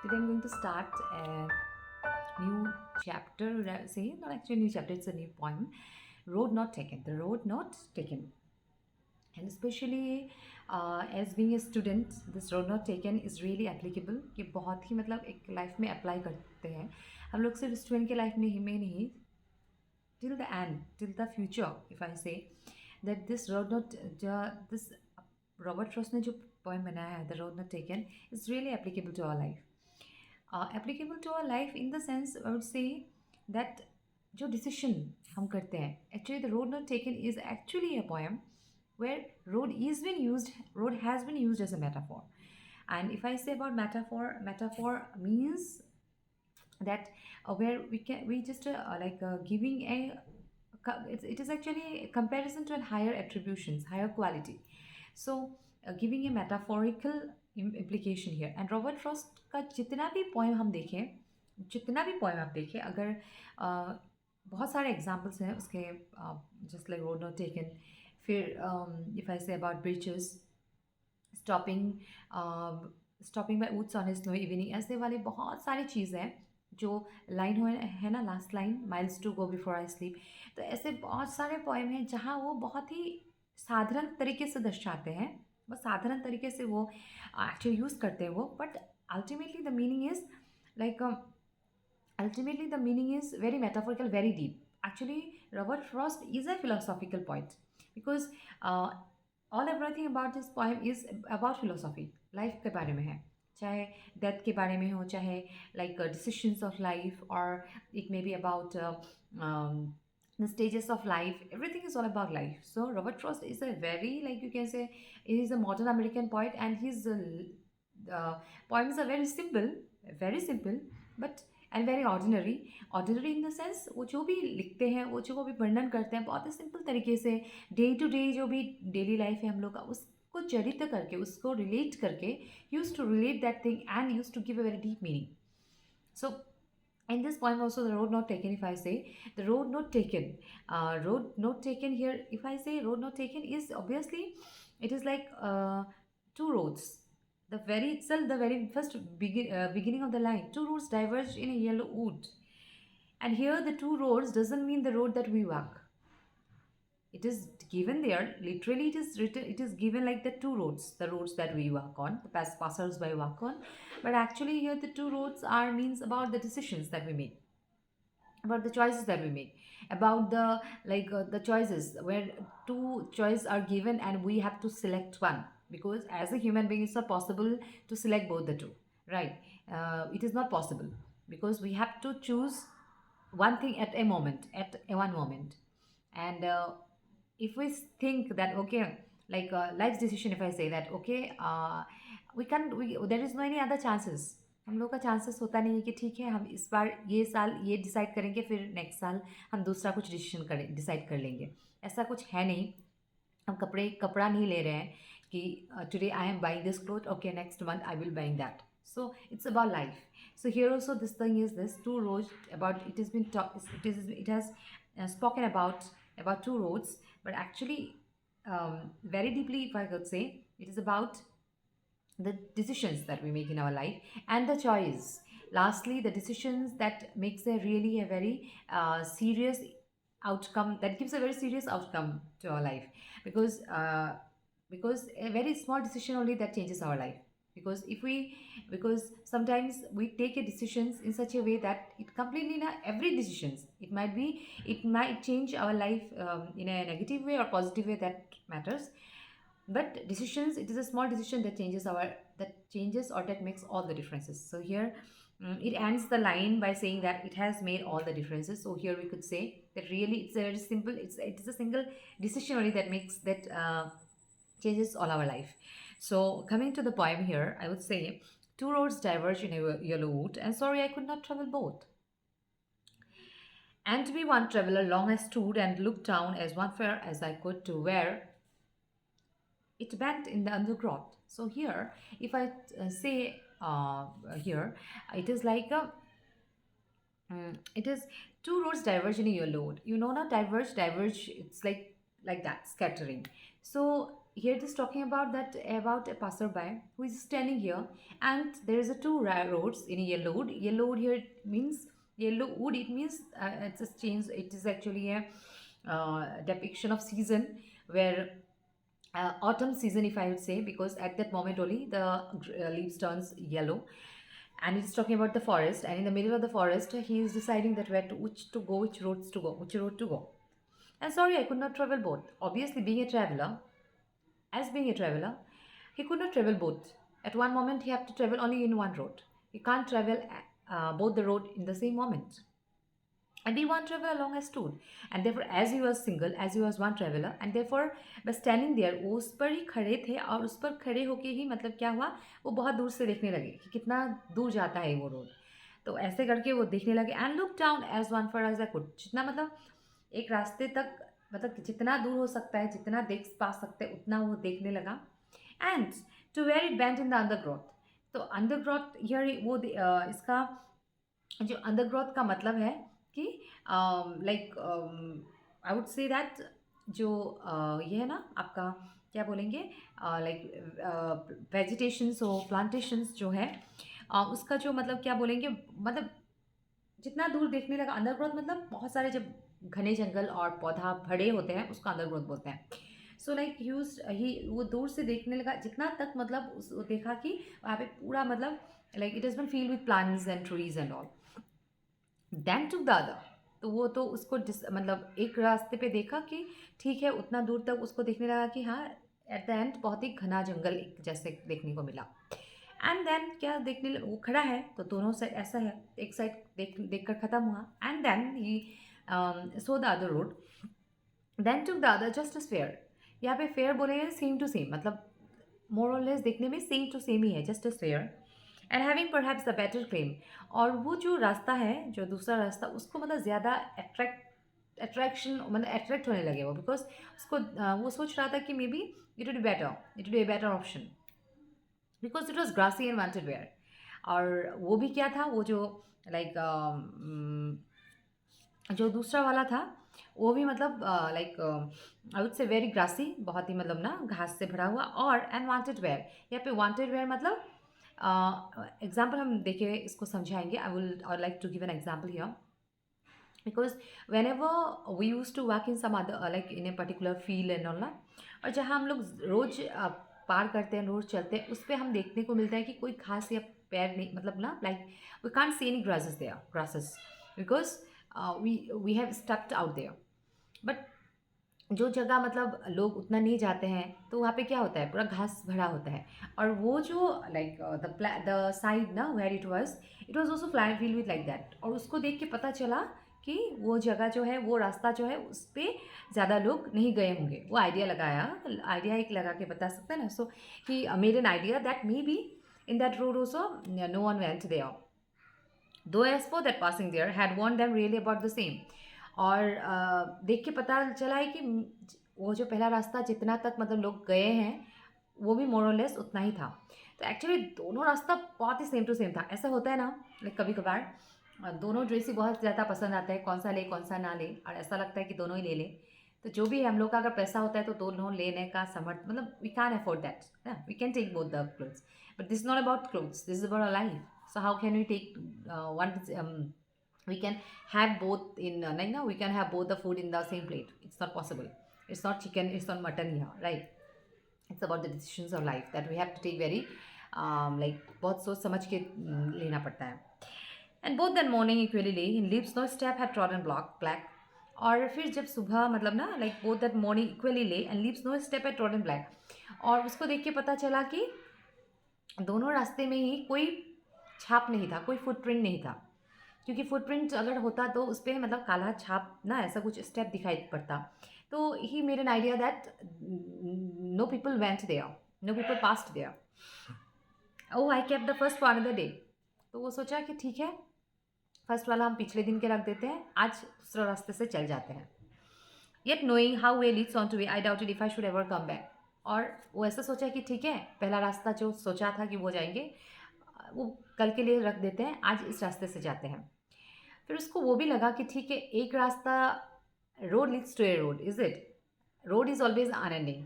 Today I'm going to start a new chapter. Would I say not actually a new chapter, it's a new poem. Road Not Taken. The Road Not Taken. And especially as being a student, this road not taken is really applicable कि बहुत ही मतलब एक life में apply करते हैं हम लोग सिर्फ स्टूडेंट के लाइफ में ही नहीं till the end, till the future. If I say that this road not this Robert Frost ने जो poem बनाया है, the road not taken, is really applicable to our life. Applicable to our life in the sense I would say that जो decision हम करते हैं, actually the road not taken is actually a poem where road has been used as a metaphor. And if I say about metaphor means that where we just giving it is actually a comparison to a higher attributions, higher quality. So giving a metaphorical implication here. And Robert Frost का जितना भी poem हम देखें, जितना भी poem आप देखें, अगर बहुत सारे examples हैं उसके, just like road not taken, फिर if I say about bridges, stopping stopping by woods on a snowy evening, ऐसे वाले बहुत सारी चीज़ें हैं जो लाइन हो है ना, last line miles to go before I sleep. तो ऐसे बहुत सारे पोएम हैं जहाँ वो बहुत ही साधारण तरीके से दर्शाते हैं, बस साधारण तरीके से वो एक्चुअली यूज़ करते हैं वो, but ultimately the meaning is like ultimately the meaning is very metaphorical, very deep. Actually Robert Frost is a philosophical poet because all everything about this poem is about philosophy, life के बारे में है, चाहे death के बारे में हो, चाहे like decisions of life, or it may be about the stages of life. Everything is all about life. So Robert Frost is a very, like you can say, he is a modern American poet, and his poems are very simple, but and very ordinary in the sense वो जो भी लिखते हैं, वो जो भी वर्णन करते हैं बहुत ही सिंपल तरीके से, डे टू डे जो भी डेली लाइफ है हम लोग का, उसको चरित करके, उसको रिलेट करके, use to relate that thing and use to give a very deep meaning. So in this poem also, the road not taken, if I say the road not taken here, if I say road not taken is obviously it is like two roads. The very itself, the very first beginning of the line, two roads diverge in a yellow wood. And here the two roads doesn't mean the road that we walk. It is given there literally, it is written, it is given like the two roads, the roads that we walk on, the passers by walk on. But actually here the two roads are means about the decisions that we make, about the choices that we make, about the the choices where two choices are given and we have to select one, because as a human being it's not possible to select both the two, right? It is not possible because we have to choose one thing at a moment, at a one moment. And if we think that okay, like life's decision, if I say that okay, we can't, we there is no any other chances, हम लोग का chances होता नहीं है कि ठीक है हम इस बार ये साल ये डिसाइड करेंगे, फिर नेक्स्ट साल हम दूसरा कुछ डिसीजन करें, डिसाइड कर लेंगे. ऐसा कुछ है नहीं. हम कपड़ा नहीं ले रहे हैं कि today I am buying this cloth, okay next month I will buying that. So it's about life. So here also this thing is this two roads about, it has been it has spoken about two roads, but actually very deeply, if I could say, it is about the decisions that we make in our life and the choice. Lastly, the decisions that makes a really a very serious outcome, that gives a very serious outcome to our life, because a very small decision only that changes our life. Because if we, because sometimes we take a decisions in such a way that it completely not every decisions, it might change our life in a negative way or positive way, that matters. But decisions, it is a small decision that changes or that makes all the differences. So here it ends the line by saying that it has made all the differences. So here we could say that really it's a very simple, it is a single decision only that makes that changes all our life. So coming to the poem here, I would say two roads diverge in a yellow wood, and sorry I could not travel both. And to be one traveler long I stood and looked down as one fair as I could to where it bent in the undergrowth. So here, if I say here, it is like a it is two roads diverge in a yellow wood. You know, not diverge. It's like that, scattering. So here it is talking about that, about a passerby who is standing here, and there is a two roads in yellow wood. Yellow wood here means yellow wood. It means it's a change. It is actually a depiction of season, where autumn season, if I would say, because at that moment only the leaves turns yellow. And it's talking about the forest, and in the middle of the forest he is deciding that where to, which to go, which roads to go, which road to go. And sorry, I could not travel both. Obviously, being a traveler, as being a traveler, he could not travel both. At one moment, he had to travel only in one road. He can't travel both the road in the same moment. And the one traveler along has stood. And therefore, as he was single, as he was one traveler, and therefore, by standing there, वो उस पर ही खड़े थे, और उस पर खड़े होके ही मतलब क्या हुआ, वो बहुत दूर से देखने लगे कि कितना दूर जाता है वो रोड. तो ऐसे करके वो देखने लगे, and look down as one far as I could, जितना मतलब एक रास्ते तक, मतलब जितना दूर हो सकता है, जितना देख पा सकते हैं, उतना वो देखने लगा. And to where it bent in the undergrowth. तो अंडरग्रोथ हियर वो इसका जो अंडरग्रोथ का मतलब है कि like I would say that, जो ये है ना आपका, क्या बोलेंगे, लाइक वेजिटेशंस हो, प्लांटेशंस जो है, उसका जो मतलब क्या बोलेंगे, मतलब जितना दूर देखने लगा. अंडरग्रोथ मतलब बहुत सारे जब घने जंगल और पौधा भरे होते हैं, उसको अंडरग्रोथ बोलते हैं. सो लाइक यूज ही वो दूर से देखने लगा जितना तक, मतलब उस वो देखा कि वहाँ पे पूरा मतलब like it is been field with plants and trees and all. Then took the other. तो वो तो उसको मतलब एक रास्ते पे देखा कि ठीक है, उतना दूर तक उसको देखने लगा कि हाँ, एट द एंड बहुत ही घना जंगल एक जैसे देखने को मिला. एंड देन क्या देखने वो खड़ा है, तो दोनों साइड ऐसा है, एक साइड देख कर ख़त्म हुआ. And then he saw the other road. Then took the other just as fair. यहाँ पे फेयर बोलेंगे सेम टू सेम, मतलब मोर और लेस देखने में सेम टू सेम ही है, just as fair. And having perhaps the better claim. और वो जो रास्ता है, जो दूसरा रास्ता, उसको मतलब ज़्यादा अट्रैक्शन, मतलब अट्रैक्ट होने लगे वो, बिकॉज उसको वो सोच रहा था कि maybe it would be better, it would be a better option, because it was grassy and wanted wear. और वो भी क्या था, वो जो लाइक जो दूसरा वाला था, वो भी मतलब like I would say very grassy, बहुत ही मतलब ना घास से भरा हुआ. और एंड वांटेड वेयर, यहाँ पे वांटेड वेयर मतलब एग्जाम्पल हम देखिए, इसको समझाएंगे. I will I like to give an example here, because whenever we use to work in some other like in a particular field and all ना, और जहाँ हम लोग रोज पार करते हैं, रोज चलते हैं, उस पर हम देखने को मिलता है कि कोई घास या पैर नहीं, मतलब ना like we can't see any grasses there, grasses, because we have stepped out there. But जो जगह मतलब लोग उतना नहीं जाते हैं, तो वहाँ पे क्या होता है, पूरा घास भरा होता है. और वो जो लाइक द साइड ना where it was also fly feel with like that. और उसको देख के पता चला कि वो जगह जो है, वो रास्ता जो है, उस पर ज़्यादा लोग नहीं गए होंगे. वो आइडिया लगाया, आइडिया एक लगा के बता सकते हैं ना. So he made an idea that may be in that road also no one went there, though as for that passing there had want them really about the same. और देख के पता चला है कि वो जो पहला रास्ता जितना तक मतलब लोग गए हैं, वो भी मोर और लेस उतना ही था. तो एक्चुअली दोनों रास्ता बहुत ही सेम टू सेम था. ऐसा होता है ना, लाइक कभी कभार दोनों ड्रेस ही बहुत ज़्यादा पसंद आता है, कौन सा ले कौन सा ना ले, और ऐसा लगता है कि दोनों ही ले ले. तो जो भी है, हम लोग का अगर पैसा होता है तो दोनों लेने का समर्थ, मतलब we can afford that, we can take both the clothes. But this not about clothes, this is about a life. So how can we take one? We can have both in like now we can have both the food in the same plate. It's not possible. It's not chicken. It's not mutton here, right? It's about the decisions of life that we have to take very like बहुत सोच समझ के लेना पड़ता है. And both that morning equally lay in leaves no step had trodden black. और फिर जब सुबह मतलब ना like both that morning equally lay and leaves no step had trodden black. और उसको देख के पता चला कि दोनों रास्ते में ही कोई छाप नहीं था, कोई फुटप्रिंट नहीं था. क्योंकि फुटप्रिंट अगर होता तो उस पर मतलब काला छाप ना, ऐसा कुछ स्टेप दिखाई पड़ता. तो he made an idea that no people went there, no people passed there. Oh I kept the first for another day. तो वो सोचा कि ठीक है, फर्स्ट वाला हम पिछले दिन के रख देते हैं, आज दूसरा रास्ते से चल जाते हैं. Yet knowing how way Leeds on two way I doubted if I should ever come back. और वो ऐसा सोचा कि ठीक है, पहला रास्ता जो सोचा था कि वो जाएंगे, वो कल के लिए रख देते हैं, आज इस रास्ते से जाते हैं. फिर उसको वो भी लगा कि ठीक है, एक रास्ता, road leads to a road, is it, road is always unending.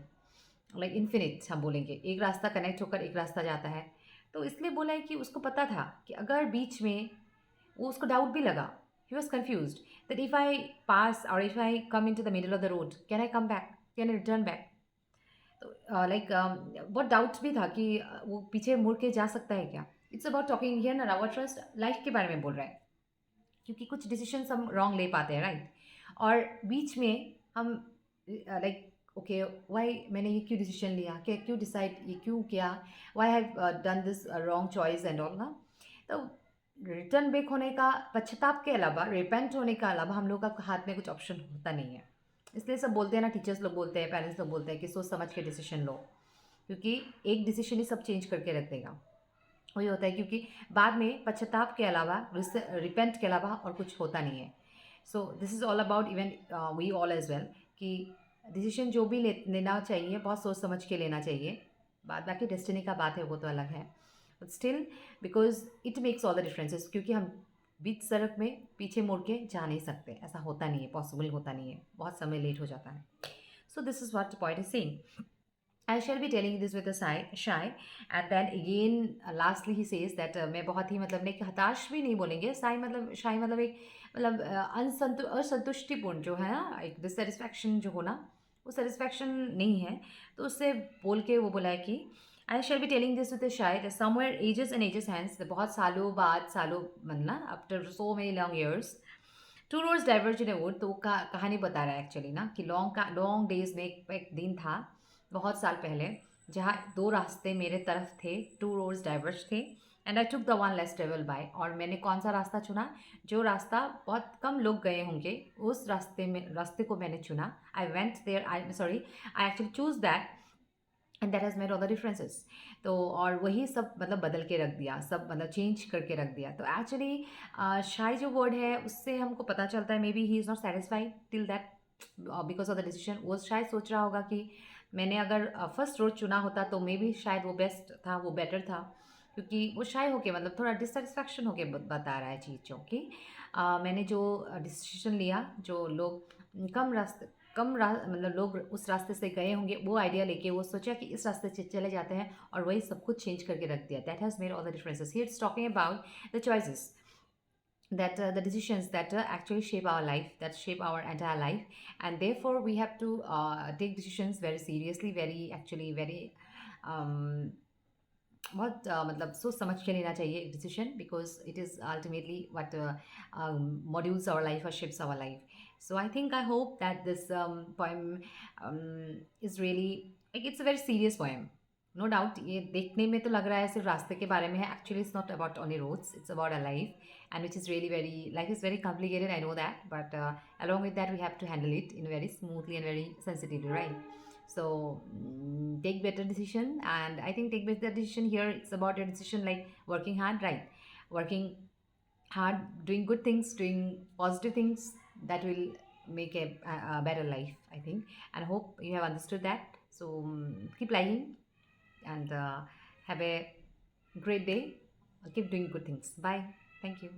Like infinite हम बोलेंगे, एक रास्ता कनेक्ट होकर एक रास्ता जाता है। तो इसलिए बोला है कि उसको पता था कि अगर बीच में वो उसको डाउट भी लगा, he was confuse that if I pass or if I come in to the middle of the road can I come back, can I return back. तो लाइक बहुत डाउट भी था कि वो पीछे मुड़ के जा सकता है क्या। इट्स अबाउट टॉकिंग हियर ना, आवर ट्रस्ट लाइफ के बारे में बोल रहा है, क्योंकि कुछ डिसीजंस हम रॉन्ग ले पाते हैं, राइट। और बीच में हम लाइक ओके वाई मैंने ये क्यों डिसीजन लिया, क्या क्यों डिसाइड ये क्यों किया, why have done this wrong choice and all ना। तो रिटर्न बैक होने का, पश्चाताप के अलावा, रिपेंट होने के अलावा हम लोग का हाथ में कुछ ऑप्शन होता नहीं है। इसलिए सब बोलते हैं ना, टीचर्स लोग बोलते हैं, पेरेंट्स लोग बोलते हैं कि सोच समझ के डिसीजन लो, क्योंकि एक डिसीजन ही सब चेंज करके रख देगा। वही होता है, क्योंकि बाद में पश्चाताप के अलावा, रिपेंट के अलावा और कुछ होता नहीं है। So this is all about even we all as well, कि डिसीजन जो भी लेना चाहिए बहुत सोच समझ के लेना चाहिए। बाद बाकी डेस्टिनी का बात है, वो तो अलग है, but still because it makes all the differences, क्योंकि हम बीच सड़क में पीछे मुड़ के जा नहीं सकते, ऐसा होता नहीं है, पॉसिबल होता नहीं है, बहुत समय लेट हो जाता है। So this is what point is saying. I shall be telling this with a shy, and then again lastly he says that मैं बहुत ही मतलब नहीं, हताश भी नहीं बोलेंगे, साई मतलब शाय मतलब एक मतलब असंतुष्टिपूर्ण जो है ना, एक डिससेटिस्फैक्शन जो होना, वो सेटिस्फैक्शन नहीं है। तो उससे बोल के वो बोला है कि I shall be telling this with शायद somewhere ages and ages hence, बहुत सालों बाद, सालों मतलब after so many long years, two roads diverge in a wood. तो वो कहानी बता रहा है एक्चुअली ना, कि लॉन्ग डेज में एक दिन था बहुत साल पहले, जहाँ दो रास्ते मेरे तरफ थे, टू रोड्स डाइवर्ज थे, and I took the one less travel by. और मैंने कौन सा रास्ता चुना, जो रास्ता बहुत कम लोग गए होंगे, उस रास्ते को मैंने चुना। I went there, I actually choose that, and that has made all the differences. तो और वही सब मतलब बदल के रख दिया, सब मतलब चेंज करके रख दिया। तो एक्चुअली शाय जो वर्ड है उससे हमको पता चलता है, may be he is not satisfied till that because of the decision. वो शायद सोच रहा होगा कि मैंने अगर फर्स्ट रोड चुना होता तो मे बी शायद वो बेस्ट था, वो बेटर था, क्योंकि वो शाय होके मतलब थोड़ा डिससेटिस्फैक्शन होके बता रहा है चीज़ों की। मैंने जो डिसीजन लिया, जो लोग मतलब लोग उस रास्ते से गए होंगे, वो आइडिया लेके वो सोचा कि इस रास्ते से चले जाते हैं, और वही सब कुछ चेंज करके रख दिया। That has made all the differences. He it's talking about the choices, that the decisions that actually shape our life, that shape our entire life, and therefore we have to take decisions very seriously, very actually very um, बहुत मतलब सोच समझ के लेना चाहिए decision, because it is ultimately what modules our life और shapes our life. So I think, I hope that this poem is really like it's a very serious poem. No doubt ये देखने में तो लग रहा है सिर्फ रास्ते के बारे में है, actually it's not about only roads, it's about a life, and which is really very life is very complicated, I know that, but along with that we have to handle it in very smoothly and very sensitively, right? So take better decision, and I think take better decision here, it's about your decision like working hard, right? Working hard, doing good things, doing positive things, that will make a better life, I think, and hope you have understood that. So keep lying, and have a great day. Keep doing good things. Bye. Thank you.